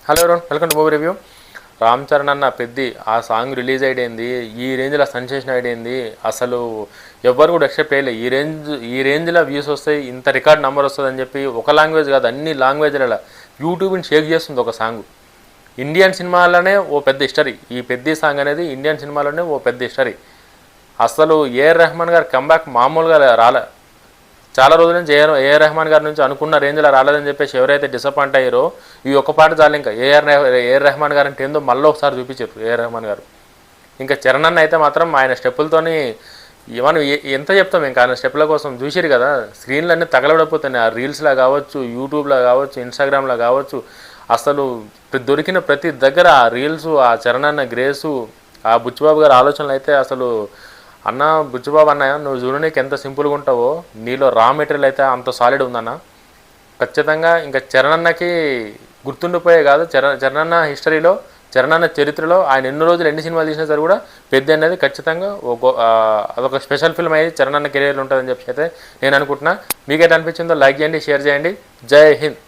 Hello everyone, welcome to movie review. Ram Charan అన్న పెద్ది ఆ song release అయ్యింది, ఈ రేంజ్లో సెన్సేషన్ అయ్యింది. అసలు ఎవ్వరు కూడా ఎక్స్పెక్ట్ చేయలేదు ఈ రేంజ్లో వ్యూస్ వస్తాయి, ఇంత రికార్డ్ నెంబర్ వస్తుంది అని చెప్పి. ఒక లాంగ్వేజ్ కాదు, అన్ని లాంగ్వేజ్లలో యూట్యూబ్ని షేక్ చేస్తుంది ఒక సాంగ్. ఇండియన్ సినిమాలోనే ఓ పెద్ద హిస్టరీ, ఈ పెద్ద సాంగ్ అనేది ఇండియన్ సినిమాలోనే ఓ పెద్ద హిస్టరీ. అసలు ఏఆర్ రెహమాన్ గారు కంబ్యాక్ మామూలుగా రాలే. చాలా రోజుల నుంచి ఏఆర్ రెహమాన్ గారి నుంచి అనుకున్న రేంజ్లో రాలేదని చెప్పేసి ఎవరైతే డిసప్పాయింట్ అయ్యారో ఈ ఒక్క పాట చాలు. ఇంకా ఏఆర్ రెహమాన్ గారు అంటే ఏందో మళ్ళీ ఒకసారి చూపించారు ఏఆర్ రెహమాన్ గారు. ఇంకా చరణ్ అన్న అయితే మాత్రం ఆయన స్టెప్పులతోని మనం ఎంత చెప్తాం, ఇంకా ఆయన స్టెప్పుల కోసం చూసిరు కదా. స్క్రీన్లు అన్నీ తగలబడిపోతున్నాయి, ఆ రీల్స్లో కావచ్చు, యూట్యూబ్లో కావచ్చు, ఇన్స్టాగ్రామ్లో కావచ్చు. అసలు దొరికిన ప్రతి దగ్గర ఆ రీల్స్, ఆ చరణ్ అన్న గ్రేసు, ఆ బుచ్చిబాబు గారి ఆలోచనలు అయితే అసలు అన్న బుచ్చిబాబు అన్న నువ్వు చూడడానికి ఎంత సింపుల్గా ఉంటావో నీలో రా మెటీరియల్ అయితే అంత సాలిడ్ ఉందన్న. ఖచ్చితంగా ఇంకా చరణ్ అన్నకి గుర్తుండిపోయే కాదు, చరణ్ అన్న హిస్టరీలో, చరణ్ అన్న చరిత్రలో ఆయన ఎన్ని రోజులు ఎన్ని సినిమాలు తీసినా సరే కూడా పెద్ద అనేది ఖచ్చితంగా అదొక స్పెషల్ ఫిల్మ్ అయితే చరణ్ అన్న కెరీర్లో ఉంటుందని చెప్పి అయితే నేను అనుకుంటున్నా. మీకైతే అనిపించిందో లైక్ చేయండి, షేర్ చేయండి. జై హింద్.